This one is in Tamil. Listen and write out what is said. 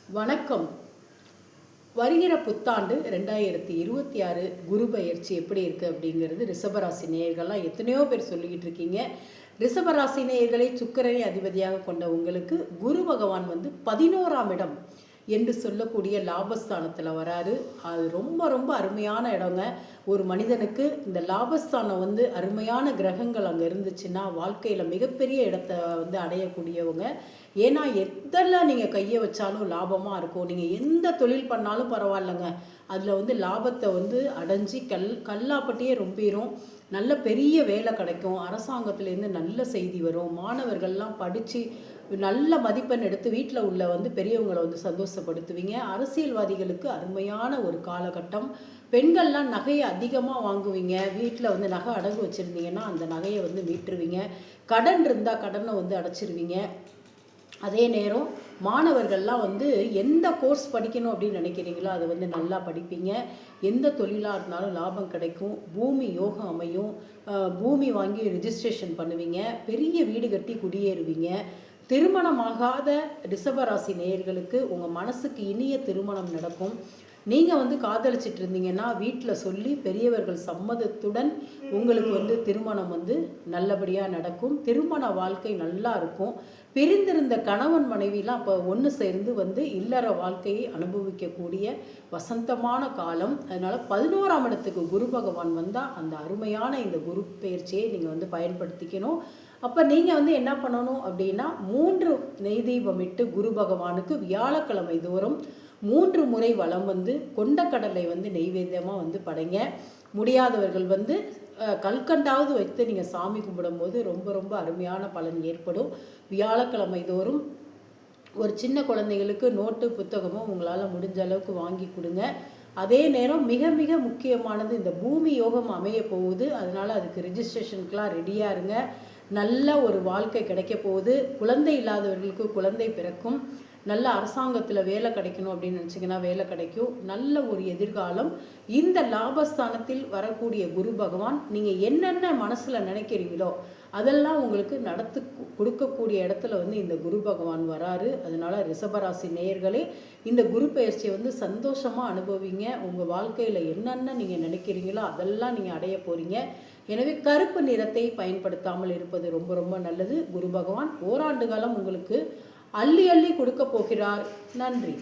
வணக்கம். வருகிற புத்தாண்டு 2026 குரு பயிற்சி எப்படி இருக்குது அப்படிங்கிறது ரிஷபராசி நேயர்கள்லாம் எத்தனையோ பேர் சொல்லிக்கிட்டு இருக்கீங்க. ரிஷபராசி நேயர்களை சுக்கிரனை அதிபதியாக கொண்ட உங்களுக்கு குரு பகவான் 11ஆம் இடம் என்று சொல்லக்கூடிய லாபஸ்தானத்தில் வராரு. அது ரொம்ப ரொம்ப அருமையான இடங்க. ஒரு மனிதனுக்கு இந்த லாபஸ்தானம் அருமையான கிரகங்கள் அங்கே இருந்துச்சுன்னா வாழ்க்கையில் மிகப்பெரிய இடத்தை அடையக்கூடியவங்க. ஏன்னா எதெல்லாம் நீங்கள் கையை வச்சாலும் லாபமாக இருக்கும். நீங்கள் எந்த தொழில் பண்ணாலும் பரவாயில்லைங்க, அதில் லாபத்தை அடைஞ்சி கல்லாப்பட்டியே ரொம்பிடும். நல்ல பெரிய வேலை கிடைக்கும். அரசாங்கத்துலேருந்து நல்ல செய்தி வரும். மாணவர்கள்லாம் படித்து நல்ல மதிப்பெண் எடுத்து வீட்டில் உள்ள பெரியவங்களை சந்தோஷப்படுத்துவீங்க. அரசியல்வாதிகளுக்கு அருமையான ஒரு காலகட்டம். பெண்கள்லாம் நகையை அதிகமாக வாங்குவீங்க. வீட்டில் நகை அடகு வச்சுருந்தீங்கன்னா அந்த நகையை மீட்டுருவீங்க. கடன் இருந்தால் கடனை அடைச்சிருவீங்க. அதே நேரம் மாணவர்கள்லாம் எந்த கோர்ஸ் படிக்கணும் அப்படின்னு நினைக்கிறீங்களோ அதை நல்லா படிப்பீங்க. எந்த தொழிலாக இருந்தாலும் லாபம் கிடைக்கும். பூமி யோகம் அமையும். பூமி வாங்கி ரிஜிஸ்ட்ரேஷன் பண்ணுவீங்க. பெரிய வீடு கட்டி குடியேறுவீங்க. திருமணமாகாத ரிஷபராசி நேயர்களுக்கு உங்கள் மனசுக்கு இனிய திருமணம் நடக்கும். நீங்கள் காதலிச்சிட்டு இருந்தீங்கன்னா வீட்டில் சொல்லி பெரியவர்கள் சம்மதத்துடன் உங்களுக்கு திருமணம் நல்லபடியாக நடக்கும். திருமண வாழ்க்கை நல்லா இருக்கும். பிரிந்திருந்த கணவன் மனைவிலாம் அப்போ ஒன்று சேர்ந்து இல்லற வாழ்க்கையை அனுபவிக்கக்கூடிய வசந்தமான காலம். அதனால் 11ஆம் இடத்துக்கு குரு பகவான் வந்தால் அந்த அருமையான இந்த குரு பயிற்சியை நீங்கள் பயன்படுத்திக்கணும். அப்போ நீங்கள் என்ன பண்ணணும் அப்படின்னா 3 நெய் தீபம் இட்டு குரு பகவானுக்கு வியாழக்கிழமை தோறும் 3 முறை வலம் கொண்டக்கடலை நெய்வேத்தியமாக படைங்க. முடியாதவர்கள் கல்கண்டாவது வைத்து நீங்கள் சாமி கும்பிடும்போது ரொம்ப ரொம்ப அருமையான பலன் ஏற்படும். வியாழக்கிழமை தோறும் ஒரு சின்ன குழந்தைகளுக்கு நோட்டு புத்தகமும் உங்களால் முடிஞ்ச அளவுக்கு வாங்கி கொடுங்க. அதே நேரம் மிக மிக முக்கியமானது, இந்த பூமி யோகம் அமைய போகுது. அதனால் அதுக்கு ரிஜிஸ்ட்ரேஷனுக்கெலாம் ரெடியாக இருங்க. நல்ல ஒரு வாழ்க்கை கிடைக்க போகுது. குழந்தை இல்லாதவர்களுக்கு குழந்தை பிறக்கும். நல்ல அரசாங்கத்தில் வேலை கிடைக்கணும் அப்படின்னு நினச்சிங்கன்னா வேலை கிடைக்கும். நல்ல ஒரு எதிர்காலம். இந்த லாபஸ்தானத்தில் வரக்கூடிய குரு பகவான் நீங்கள் என்னென்ன மனசில் நினைக்கிறீங்களோ அதெல்லாம் உங்களுக்கு நடத்து கொடுக்கக்கூடிய இடத்துல இந்த குரு பகவான் வராரு. அதனால் ரிஷபராசி நேயர்களே இந்த குரு பயிற்சியை சந்தோஷமாக அனுபவிங்க. உங்கள் வாழ்க்கையில் என்னென்ன நீங்கள் நினைக்கிறீங்களோ அதெல்லாம் நீங்கள் அடைய போகிறீங்க. எனவே கருப்பு நிறத்தை பயன்படுத்தாமல் இருப்பது ரொம்ப ரொம்ப நல்லது. குரு பகவான் ஓராண்டு காலம் உங்களுக்கு அள்ளி அள்ளி கொடுக்க போகிறார். நன்றி.